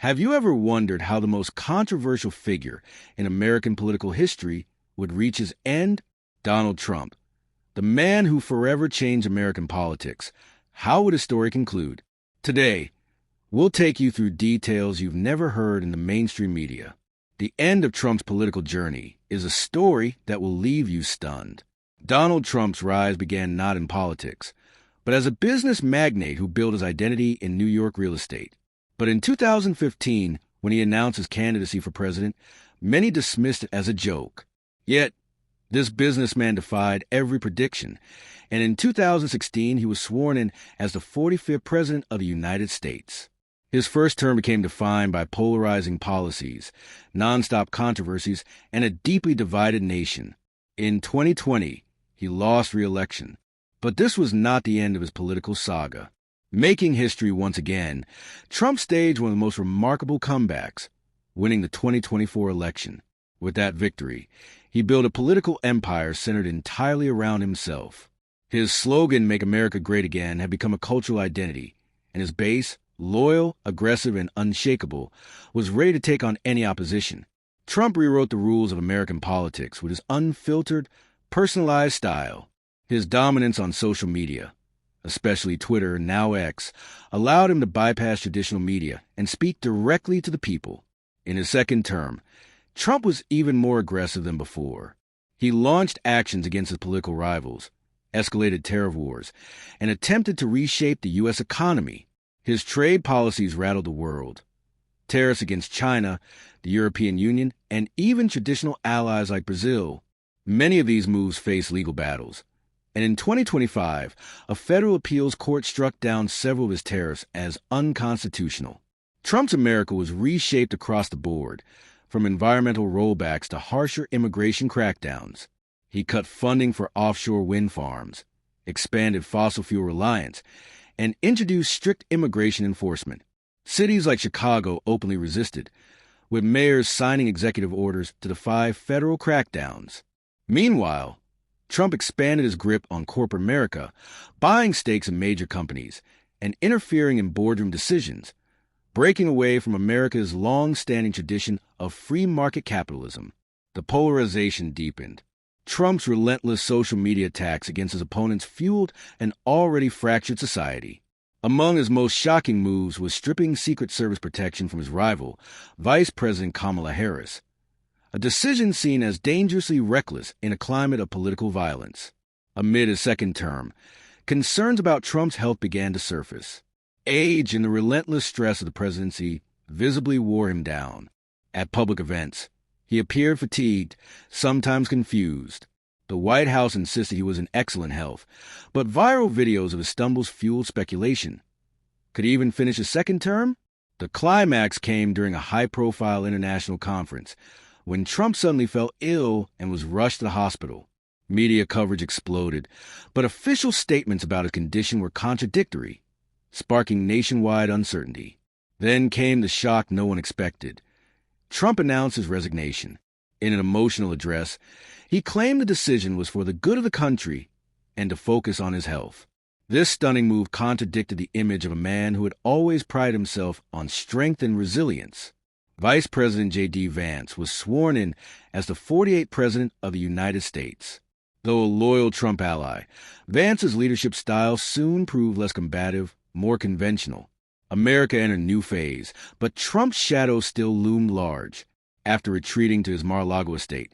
Have you ever wondered how the most controversial figure in American political history would reach his end? Donald Trump, the man who forever changed American politics. How would his story conclude? Today, we'll take you through details you've never heard in the mainstream media. The end of Trump's political journey is a story that will leave you stunned. Donald Trump's rise began not in politics, but as a business magnate who built his identity in New York real estate. But in 2015, when he announced his candidacy for president, many dismissed it as a joke. Yet, this businessman defied every prediction, and in 2016, he was sworn in as the 45th president of the United States. His first term became defined by polarizing policies, nonstop controversies, and a deeply divided nation. In 2020, he lost re-election. But this was not the end of his political saga. Making history once again, Trump staged one of the most remarkable comebacks, winning the 2024 election. With that victory, he built a political empire centered entirely around himself. His slogan, "Make America Great Again," had become a cultural identity, and his base, loyal, aggressive, and unshakable, was ready to take on any opposition. Trump rewrote the rules of American politics with his unfiltered, personalized style. His dominance on social media, especially Twitter, now X, allowed him to bypass traditional media and speak directly to the people. In his second term, Trump was even more aggressive than before. He launched actions against his political rivals, escalated tariff wars, and attempted to reshape the U.S. economy. His trade policies rattled the world. Tariffs against China, the European Union, and even traditional allies like Brazil. Many of these moves faced legal battles. And in 2025, a federal appeals court struck down several of his tariffs as unconstitutional. Trump's America was reshaped across the board, from environmental rollbacks to harsher immigration crackdowns. He cut funding for offshore wind farms, expanded fossil fuel reliance, and introduced strict immigration enforcement. Cities like Chicago openly resisted, with mayors signing executive orders to defy federal crackdowns. Meanwhile, Trump expanded his grip on corporate America, buying stakes in major companies and interfering in boardroom decisions, breaking away from America's long-standing tradition of free market capitalism. The polarization deepened. Trump's relentless social media attacks against his opponents fueled an already fractured society. Among his most shocking moves was stripping Secret Service protection from his rival, Vice President Kamala Harris, a decision seen as dangerously reckless in a climate of political violence. Amid his second term, concerns about Trump's health began to surface. Age and the relentless stress of the presidency visibly wore him down. At public events, he appeared fatigued, sometimes confused. The White House insisted he was in excellent health, but viral videos of his stumbles fueled speculation. Could he even finish his second term? The climax came during a high-profile international conference, when Trump suddenly fell ill and was rushed to the hospital. Media coverage exploded, but official statements about his condition were contradictory, sparking nationwide uncertainty. Then came the shock no one expected. Trump announced his resignation. In an emotional address, he claimed the decision was for the good of the country and to focus on his health. This stunning move contradicted the image of a man who had always prided himself on strength and resilience. Vice President J.D. Vance was sworn in as the 48th President of the United States. Though a loyal Trump ally, Vance's leadership style soon proved less combative, more conventional. America entered a new phase, but Trump's shadow still loomed large. After retreating to his Mar-a-Lago estate,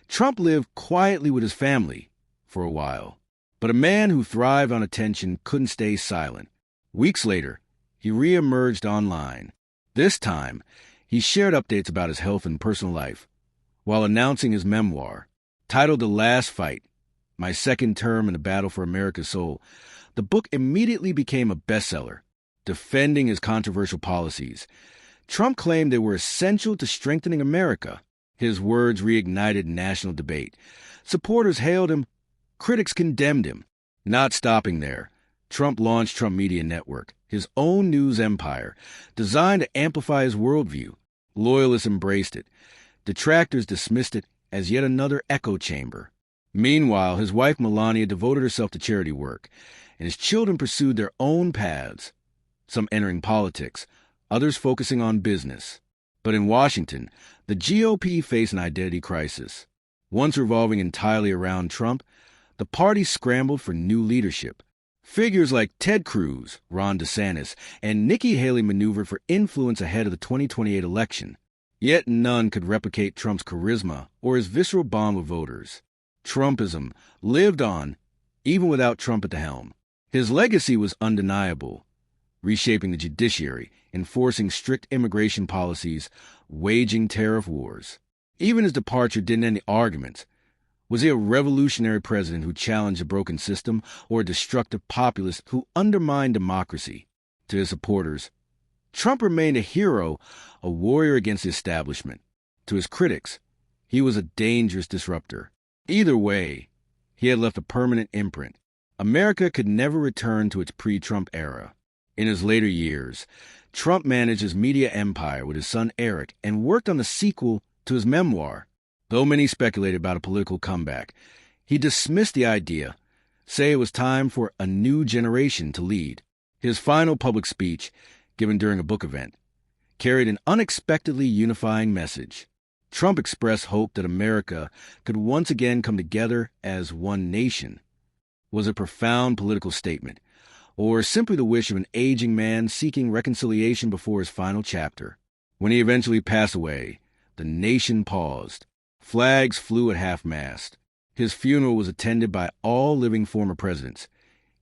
Trump lived quietly with his family for a while. But a man who thrived on attention couldn't stay silent. Weeks later, he re-emerged online. This time, he shared updates about his health and personal life, while announcing his memoir. Titled The Last Fight, My Second Term in the Battle for America's Soul, the book immediately became a bestseller. Defending his controversial policies, Trump claimed they were essential to strengthening America. His words reignited national debate. Supporters hailed him, critics condemned him. Not stopping there, Trump launched Trump Media Network, his own news empire, designed to amplify his worldview. Loyalists embraced it. Detractors dismissed it as yet another echo chamber. Meanwhile, his wife Melania devoted herself to charity work, and his children pursued their own paths, some entering politics, others focusing on business. But in Washington, the GOP faced an identity crisis. Once revolving entirely around Trump, the party scrambled for new leadership. Figures like Ted Cruz, Ron DeSantis, and Nikki Haley maneuvered for influence ahead of the 2028 election. Yet none could replicate Trump's charisma or his visceral bond with voters. Trumpism lived on, even without Trump at the helm. His legacy was undeniable, reshaping the judiciary, enforcing strict immigration policies, waging tariff wars. Even his departure didn't end the arguments. Was he a revolutionary president who challenged a broken system, or a destructive populist who undermined democracy? To his supporters, Trump remained a hero, a warrior against the establishment. To his critics, he was a dangerous disruptor. Either way, he had left a permanent imprint. America could never return to its pre-Trump era. In his later years, Trump managed his media empire with his son Eric and worked on the sequel to his memoir. Though many speculated about a political comeback, he dismissed the idea, saying it was time for a new generation to lead. His final public speech, given during a book event, carried an unexpectedly unifying message. Trump expressed hope that America could once again come together as one nation. Was it a profound political statement, or simply the wish of an aging man seeking reconciliation before his final chapter? When he eventually passed away, the nation paused. Flags flew at half-mast. His funeral was attended by all living former presidents,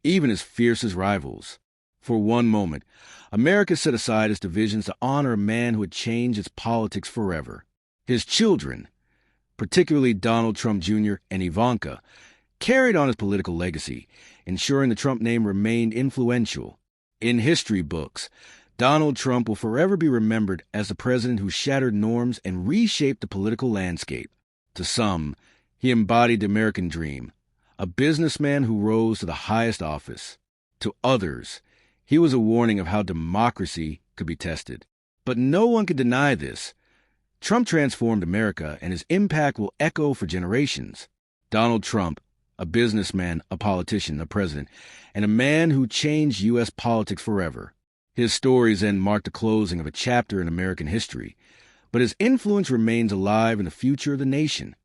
even his fiercest rivals. For one moment, America set aside its divisions to honor a man who had changed its politics forever. His children, particularly Donald Trump Jr. and Ivanka, carried on his political legacy, ensuring the Trump name remained influential. In history books, Donald Trump will forever be remembered as the president who shattered norms and reshaped the political landscape. To some, he embodied the American dream, a businessman who rose to the highest office. To others, he was a warning of how democracy could be tested. But no one could deny this. Trump transformed America, and his impact will echo for generations. Donald Trump, a businessman, a politician, a president, and a man who changed U.S. politics forever. His stories then mark the closing of a chapter in American history, but his influence remains alive in the future of the nation.